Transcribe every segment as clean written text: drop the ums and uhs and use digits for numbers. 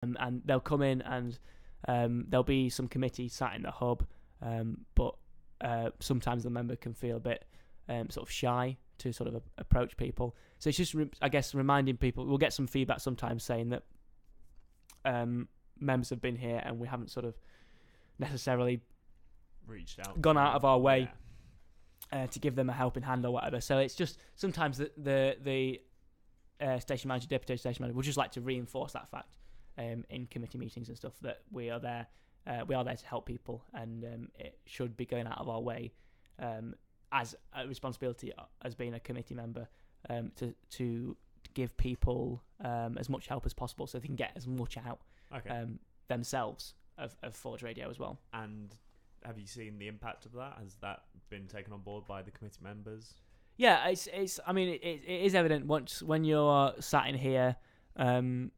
and they'll come in and there'll be some committee sat in the hub, but sometimes the member can feel a bit sort of shy to sort of approach people. So it's just, I guess, reminding people. We'll get some feedback sometimes saying that members have been here and we haven't sort of necessarily reached out, gone out of our way to give them a helping hand or whatever. So it's just sometimes the station manager, deputy station manager, would just like to reinforce that fact in committee meetings and stuff, that we are there to help people, and it should be going out of our way as a responsibility as being a committee member to give people as much help as possible so they can get as much out themselves of Forge Radio as well. And have you seen the impact of that? Has that been taken on board by the committee members? Yeah, it's. I mean, it is evident when you're sat in here, when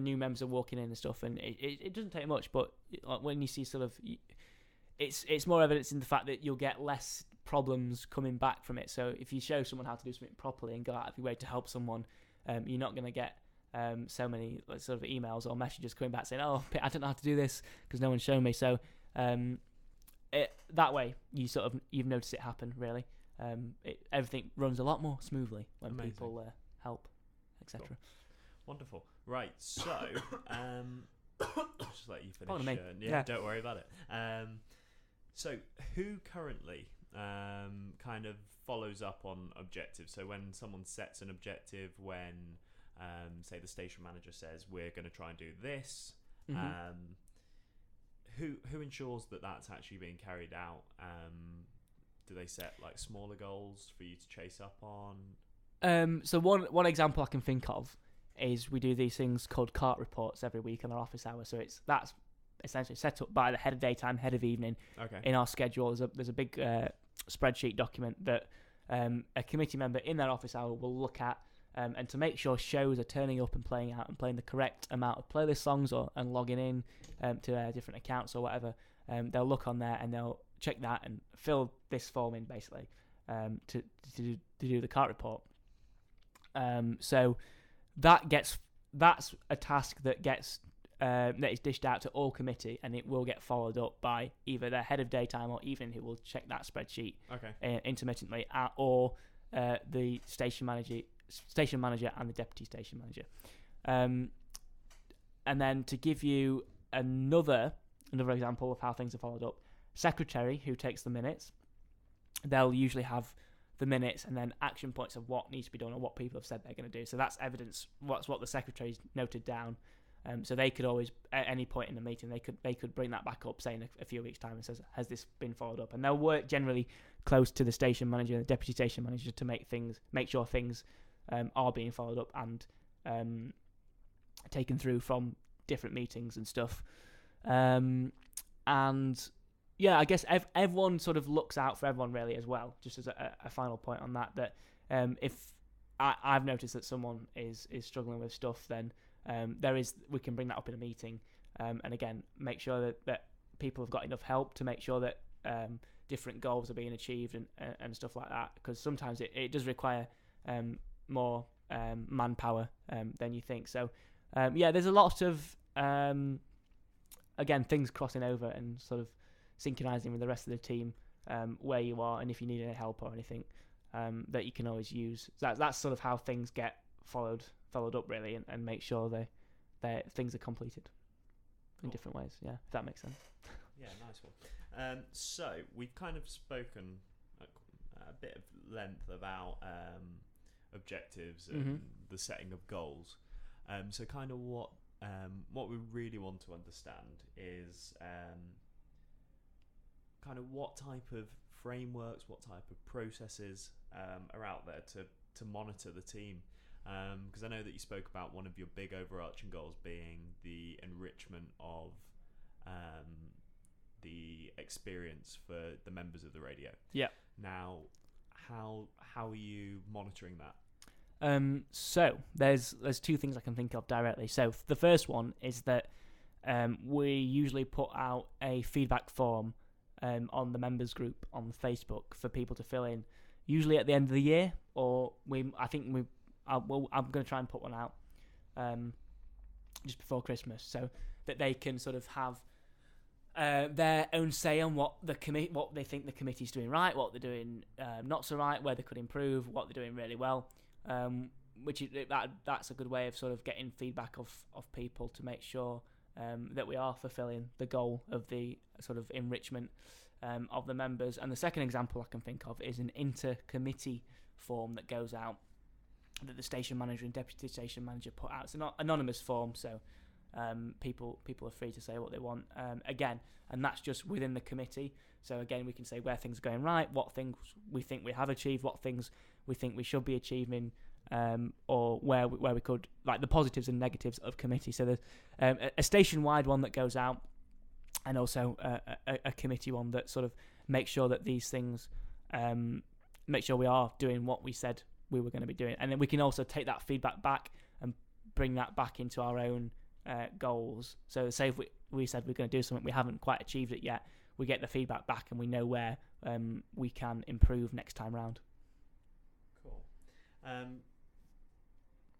new members are walking in and stuff, and it doesn't take much, but when you see sort of, it's more evidence in the fact that you'll get less problems coming back from it. So if you show someone how to do something properly and go out of your way to help someone, you're not going to get so many sort of emails or messages coming back saying, "Oh, I don't know how to do this because no one's shown me." So that way, you've noticed it happen really. Everything runs a lot more smoothly when people help, etc. Cool. Wonderful. Right, so just let you finish. Yeah, don't worry about it. So who currently kind of follows up on objectives? So when someone sets an objective, when say the station manager says we're going to try and do this, who ensures that that's actually being carried out? Do they set like smaller goals for you to chase up on? So one example I can think of is we do these things called cart reports every week in our office hour. So that's essentially set up by the head of daytime, head of evening. In our schedule, there's a big spreadsheet document that a committee member in their office hour will look at, and to make sure shows are turning up and playing out and playing the correct amount of playlist songs and logging in to different accounts or whatever. They'll look on there and they'll check that and fill this form in basically to do the cart report. So that's a task that is dished out to all committee, and it will get followed up by either their head of daytime or evening, who will check that spreadsheet intermittently, or the station manager and the deputy station manager. And then to give you another example of how things are followed up, secretary who takes the minutes, they'll usually have the minutes and then action points of what needs to be done or what people have said they're going to do. So that's evidence. What's what the secretary's noted down. So they could always, at any point in the meeting, they could bring that back up, say in a few weeks' time, and says, has this been followed up? And they'll work generally close to the station manager and the deputy station manager to make sure things are being followed up and taken through from different meetings and stuff. And yeah, I guess everyone sort of looks out for everyone really as well. Just as a final point on that if I've noticed that someone is struggling with stuff, then we can bring that up in a meeting, and again make sure that people have got enough help to make sure that different goals are being achieved and stuff like that, because sometimes it does require more manpower than you think. So there's a lot of again things crossing over and sort of synchronizing with the rest of the team where you are, and if you need any help or anything that you can always use. That's sort of how things get followed up really, and make sure they things are completed in different ways. Yeah, if that makes sense. Yeah, nice one. So we've kind of spoken a bit of length about objectives and the setting of goals. So kind of what we really want to understand is kind of what type of frameworks, what type of processes are out there to monitor the team. Because I know that you spoke about one of your big overarching goals being the enrichment of the experience for the members of the radio. Yeah. Now, how are you monitoring that? So there's two things I can think of directly. So the first one is that we usually put out a feedback form on the members group on Facebook for people to fill in, usually at the end of the year, or I'm going to try and put one out just before Christmas, so that they can sort of have their own say on what they think the committee's doing right, what they're doing not so right, where they could improve, what they're doing really well. Which is, that's a good way of sort of getting feedback of people to make sure that we are fulfilling the goal of the sort of enrichment of the members. And the second example I can think of is an inter-committee form that goes out that the station manager and deputy station manager put out. It's an anonymous form, so people are free to say what they want. Again, and that's just within the committee. So again, we can say where things are going right, what things we think we have achieved, what things we think we should be achieving, or where we could, like the positives and negatives of committee. So there's a station-wide one that goes out, and also a committee one that sort of makes sure that these things, make sure we are doing what we said we were going to be doing. And then we can also take that feedback back and bring that back into our own goals. So say if we said we're going to do something, we haven't quite achieved it yet, we get the feedback back and we know where we can improve next time round. Cool.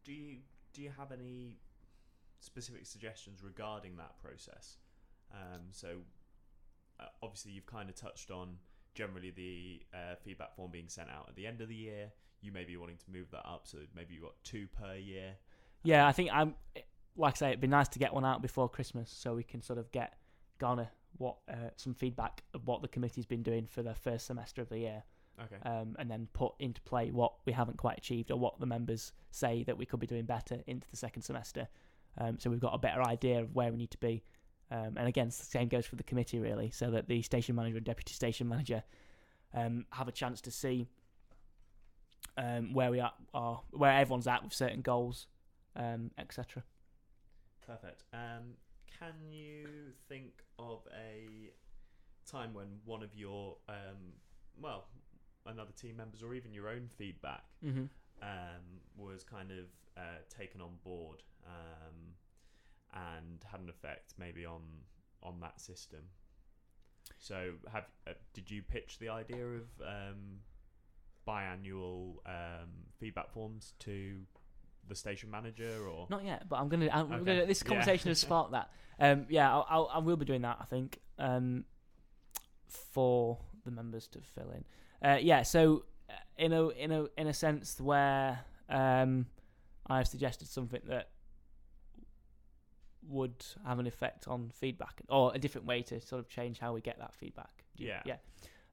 Do you have any specific suggestions regarding that process? So obviously you've kind of touched on generally the feedback form being sent out at the end of the year. You may be wanting to move that up, so maybe you've got 2 per year. Yeah, I think like I say, it'd be nice to get one out before Christmas so we can sort of garner some feedback of what the committee's been doing for the first semester of the year. Okay. And then put into play what we haven't quite achieved or what the members say that we could be doing better into the second semester. So we've got a better idea of where we need to be. And again, the same goes for the committee really, so that the station manager and deputy station manager have a chance to see where we are, where everyone's at with certain goals, etc. Perfect. Can you think of a time when one of your another team members or even your own feedback was kind of taken on board and had an effect maybe on that system? So did you pitch the idea of biannual feedback forms to the station manager, or not yet? But this conversation has sparked that. I will be doing that, I think, for the members to fill in. So in a sense where I've suggested something that would have an effect on feedback, or a different way to sort of change how we get that feedback.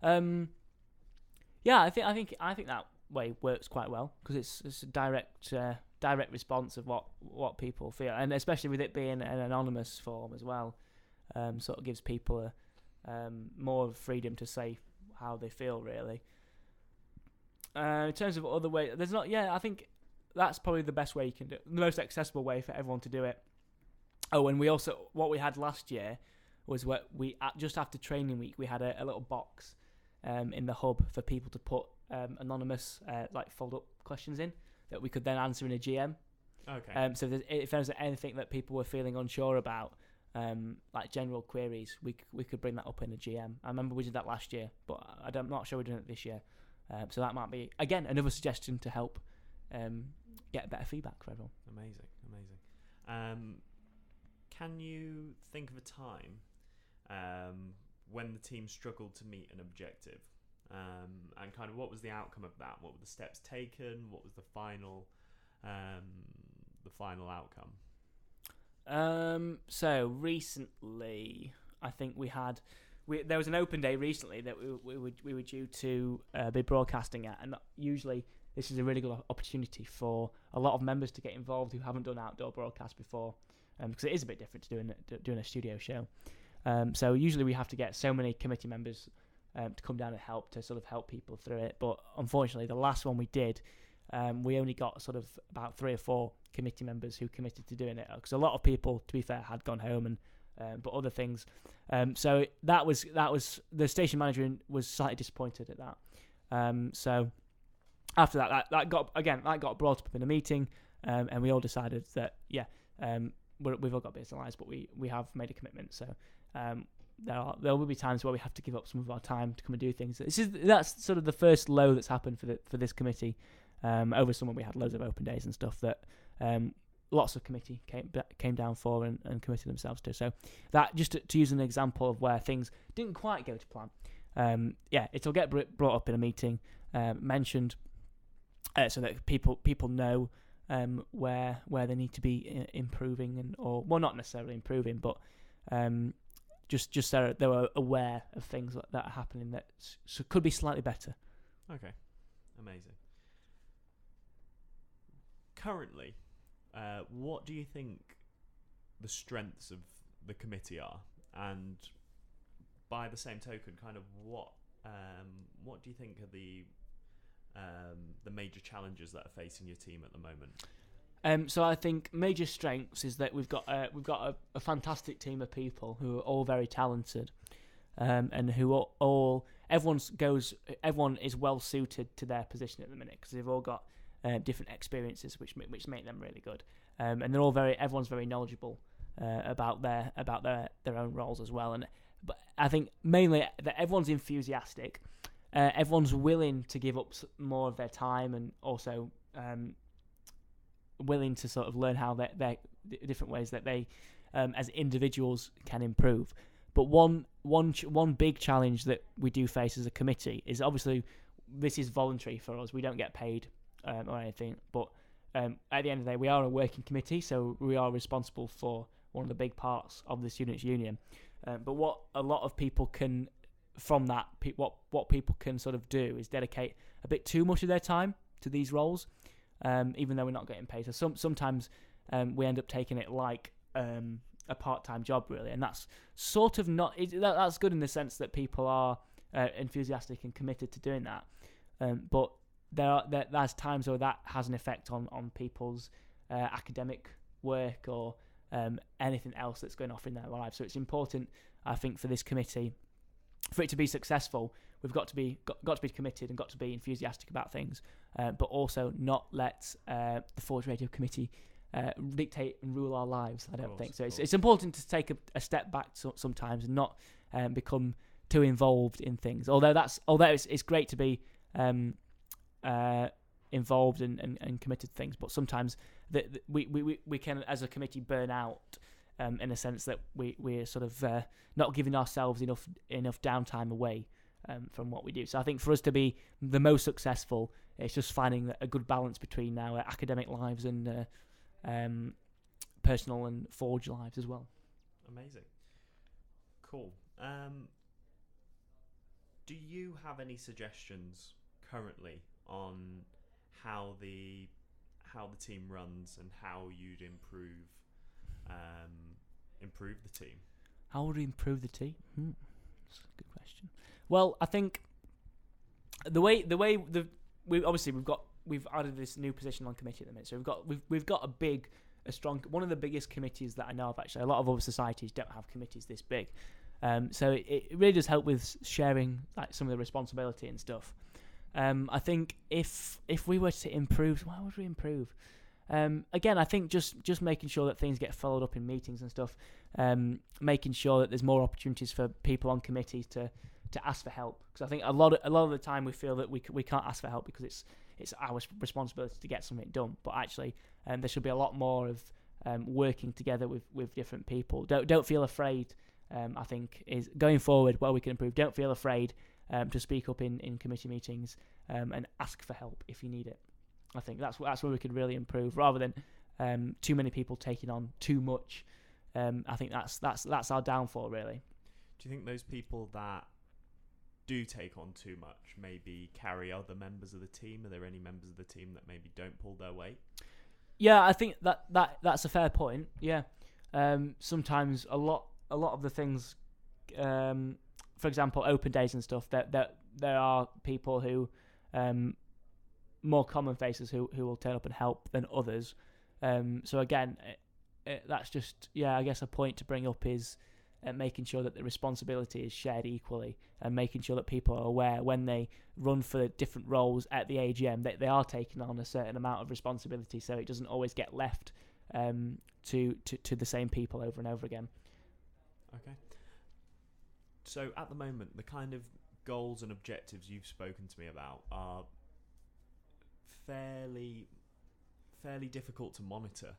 I think that way works quite well, because it's a direct response of what people feel, and especially with it being an anonymous form as well, sort of gives people more freedom to say how they feel really. In terms of other ways, there's not. I think that's probably the best way you can do it, the most accessible way for everyone to do it. Oh, and we also, what we had last year was what just after training week, we had a little box in the hub for people to put anonymous fold up questions in that we could then answer in a GM. Okay. So if there's anything that people were feeling unsure about, like general queries, we could bring that up in a GM. I remember we did that last year, but I'm not sure we're doing it this year. So that might be, again, another suggestion to help get better feedback for everyone. Amazing. Can you think of a time when the team struggled to meet an objective, and kind of what was the outcome of that? What were the steps taken? What was the final outcome? So recently, I think there was an open day recently that we were due to be broadcasting at, and usually this is a really good opportunity for a lot of members to get involved who haven't done outdoor broadcast before, because it is a bit different to doing a studio show. So usually we have to get so many committee members to come down and help people through it. But unfortunately, the last one we did, we only got sort of about 3 or 4 committee members who committed to doing it, because a lot of people, to be fair, had gone home and but other things. So that was the station manager was slightly disappointed at that. So after that got brought up in a meeting, and we all decided that we've all got business lives, but we have made a commitment. So there will be times where we have to give up some of our time to come and do things. That's sort of the first low that's happened for this committee. Over summer we had loads of open days and stuff that lots of committee came down for and committed themselves to. So that, just to use an example of where things didn't quite go to plan. It'll get brought up in a meeting, mentioned, so that people know where they need to be improving, or not necessarily improving, but just so they were aware of things that are happening that could be slightly better. Okay, amazing. Currently, what do you think the strengths of the committee are, and by the same token, kind of what do you think are the major challenges that are facing your team at the moment? So I think major strengths is that we've got a fantastic team of people who are all very talented, and who are all everyone is well suited to their position at the minute, because they've all got different experiences which make them really good, and they're all everyone's very knowledgeable about their own roles as well. But I think mainly that everyone's enthusiastic, everyone's willing to give up more of their time, and also willing to sort of learn how they different ways that they as individuals can improve. But one big challenge that we do face as a committee is, obviously this is voluntary for us, we don't get paid or anything, but at the end of the day we are a working committee, so we are responsible for one of the big parts of the Students' Union. But what a lot of people can, from that, what people can sort of do is dedicate a bit too much of their time to these roles, even though we're not getting paid. So sometimes we end up taking it like a part-time job, really, and that's sort of not. That's good in the sense that people are enthusiastic and committed to doing that, but there's times where that has an effect on people's academic work or anything else that's going off in their lives. So it's important, I think, for this committee, for it to be successful, we've got to be committed and got to be enthusiastic about things, but also not let the Forge Radio Committee dictate and rule our lives. I don't think so. It's important to take a step back sometimes and not become too involved in things. Although it's great to be involved and committed to things, but sometimes we can, as a committee, burn out in a sense that we're sort of not giving ourselves enough downtime away from what we do. So I think for us to be the most successful, it's just finding a good balance between our academic lives and personal and Forge lives as well. Amazing. Cool. Do you have any suggestions currently on how the team runs and how you'd improve the team? How would we improve the team? That's a good question. Well, I think we've added this new position on committee at the minute. So we've got a strong, one of the biggest committees that I know of, actually. A lot of other societies don't have committees this big. So it really does help with sharing like some of the responsibility and stuff. I think if we were to improve, how would we improve? Again, I think just making sure that things get followed up in meetings and stuff, making sure that there's more opportunities for people on committees to ask for help. Because I think a lot of the time we feel that we can't ask for help because it's our responsibility to get something done. But actually, there should be a lot more of working together with different people. Don't feel afraid. I think is going forward where we can improve. Don't feel afraid to speak up in committee meetings and ask for help if you need it. I think that's where we could really improve, rather than too many people taking on too much. I think that's our downfall, really. Do you think those people that do take on too much maybe carry other members of the team? Are there any members of the team that maybe don't pull their weight? Yeah, I think that's a fair point. Yeah, sometimes a lot of the things, for example, open days and stuff, that there are people who, more common faces who will turn up and help than others. So again, that's just, I guess a point to bring up is making sure that the responsibility is shared equally, and making sure that people are aware when they run for different roles at the AGM that they are taking on a certain amount of responsibility, so it doesn't always get left to the same people over and over again. Okay. So at the moment, the kind of goals and objectives you've spoken to me about are fairly difficult to monitor.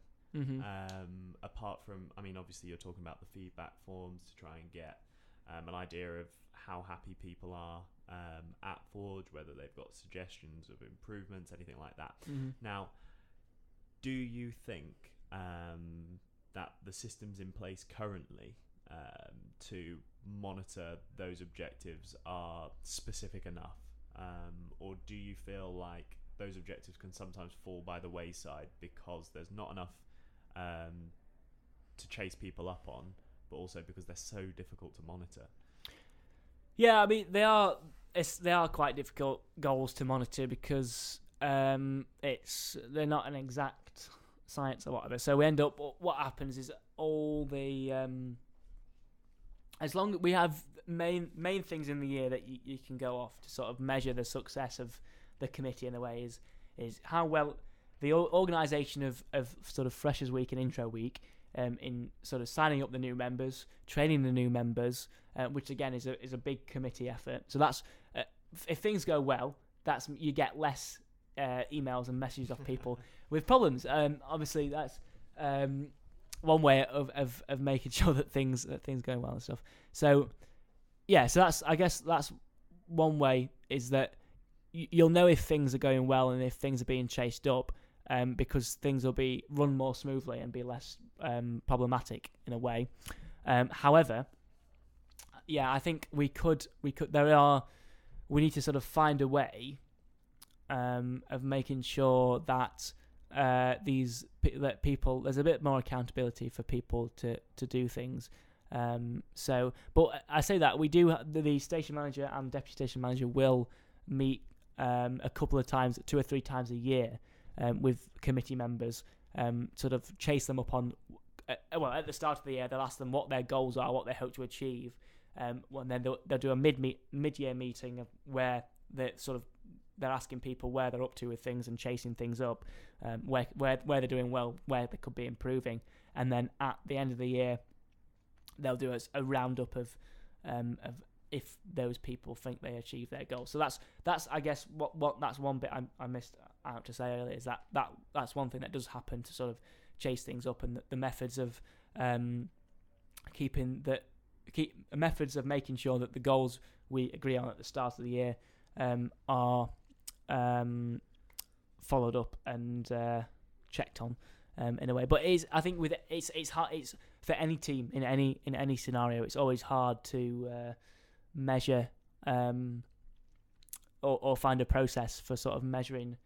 Apart from, I mean, obviously you're talking about the feedback forms to try and get an idea of how happy people are at Forge, whether they've got suggestions of improvements, anything like that. Now, do you think that the systems in place currently to monitor those objectives are specific enough? Or do you feel like those objectives can sometimes fall by the wayside because there's not enough to chase people up on, but also because they're so difficult to monitor? Yeah, I mean, they are quite difficult goals to monitor because they're not an exact science or whatever. So we end up, what happens is all the as long as we have main things in the year that you can go off to sort of measure the success of the committee in a way is how well the organisation of sort of Freshers Week and Intro Week in sort of signing up the new members, training the new members, which again is a big committee effort. So that's if things go well, that's you get less emails and messages off people with problems. Obviously, that's one way of making sure that things go well and stuff. So yeah, so I guess that's one way, is that you'll know if things are going well and if things are being chased up, because things will be run more smoothly and be less problematic in a way. However, yeah, I think we need to sort of find a way of making sure that there's a bit more accountability for people to do things. But I say that we do, the station manager and deputy station manager will meet a couple of times, 2 or 3 times a year, with committee members, sort of chase them up on, at the start of the year, they'll ask them what their goals are, what they hope to achieve, and then they'll do a mid-year meeting where they're asking people where they're up to with things and chasing things up, where they're doing well, where they could be improving, and then at the end of the year, they'll do a roundup of if those people think they achieve their goals. So that's I guess what that's one bit I missed out to say earlier, is that's one thing that does happen to sort of chase things up, and the methods of methods of making sure that the goals we agree on at the start of the year are followed up and checked on in a way. But I think with it's hard. It's for any team in any scenario. It's always hard to measure or find a process for sort of measuring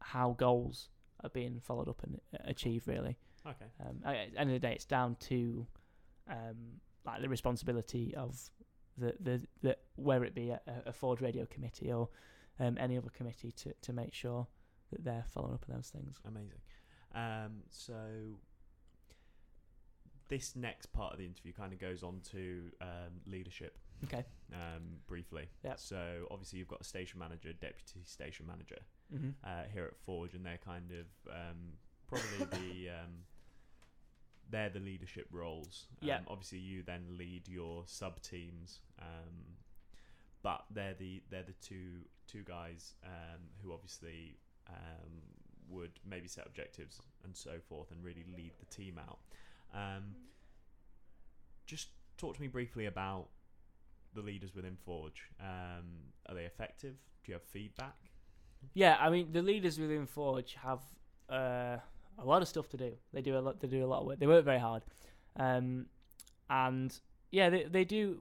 how goals are being followed up and achieved. Really. Okay. At the end of the day, it's down to like the responsibility of the whether it be a Forge Radio committee or any other committee to make sure that they're following up on those things. Amazing. So this next part of the interview kind of goes on to leadership. Okay. Briefly. Yeah. So obviously you've got a station manager, deputy station manager here at Forge, and they're kind of probably they're the leadership roles. Obviously you then lead your sub teams, but they're the two guys who obviously would maybe set objectives and so forth and really lead the team out. Just talk to me briefly about the leaders within Forge. Are they effective? Do you have feedback? Yeah, I mean, the leaders within Forge have a lot of stuff to do. They do a lot of work. They work very hard, and yeah, they do.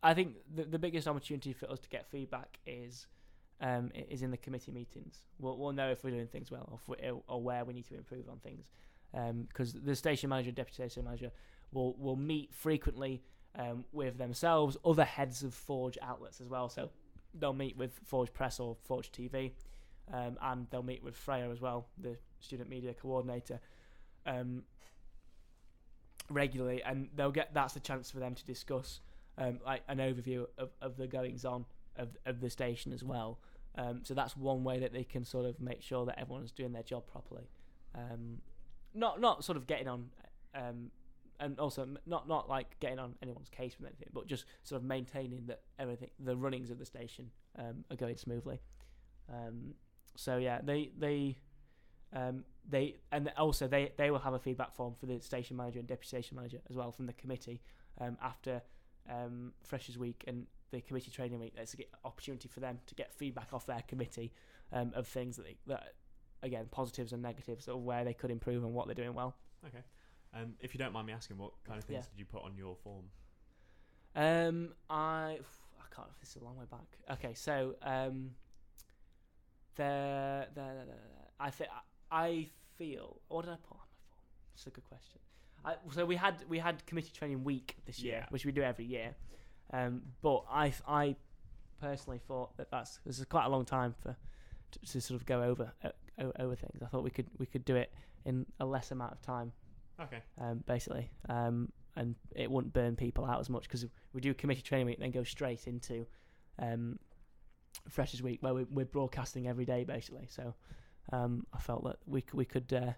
I think the biggest opportunity for us to get feedback is in the committee meetings. We'll know if we're doing things well or where we need to improve on things, because the station manager, deputy station manager will meet frequently with themselves, other heads of Forge outlets as well. So they'll meet with Forge Press or Forge TV, and they'll meet with Freya as well, the student media coordinator, regularly, and that's the chance for them to discuss like an overview of the goings on of the station as well. So that's one way that they can sort of make sure that everyone's doing their job properly, not sort of getting on, and also not like getting on anyone's case with anything, but just sort of maintaining that everything, the runnings of the station, are going smoothly. So yeah, they they will have a feedback form for the station manager and deputy station manager as well from the committee after Freshers Week and the committee training week. There's an opportunity for them to get feedback off their committee of things that again, positives and negatives of where they could improve and what they're doing well. Okay. If you don't mind me asking, what kind of things did you put on your form? I can't. This is a long way back. Okay, so I feel. What did I put on my form? That's a good question. So we had committee training week this year, which we do every year. But I personally thought this is quite a long time to sort of go over things. I thought we could do it in a less amount of time. Okay. Basically, and it wouldn't burn people out as much because we do committee training week, then go straight into Freshers Week where we're broadcasting every day basically. So I felt that we could have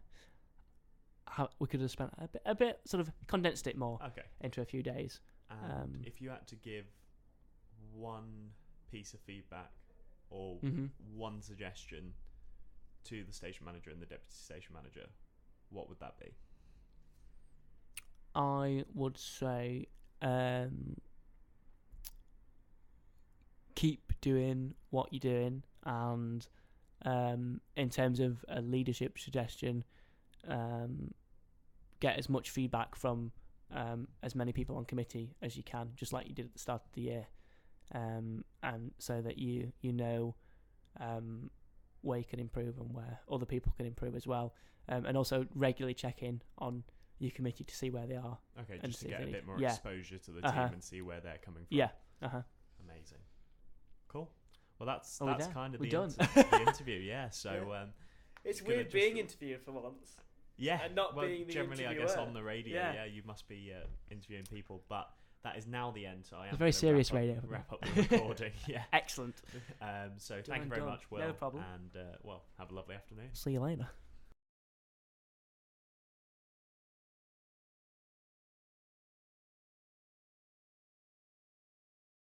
spent a bit sort of condensed it more into a few days. And if you had to give one piece of feedback or one suggestion to the station manager and the deputy station manager, what would that be? I would say keep doing what you're doing, and in terms of a leadership suggestion, get as much feedback from as many people on committee as you can, just like you did at the start of the year, and so that you know where you can improve and where other people can improve as well, and also regularly check in on your committee to see where they are. Okay, just to get a bit more exposure to the team and see where they're coming from. Yeah. Amazing. Cool. Well, that's kind of the interview. Yeah. So it's weird being interviewed for once. Yeah. And not being the generally, interviewer. I guess on the radio, you must be interviewing people, but that is now the end. So I am very serious radio. Wrap up the recording. Yeah. Excellent. So thank you very much, Will. No problem. And have a lovely afternoon. See you later.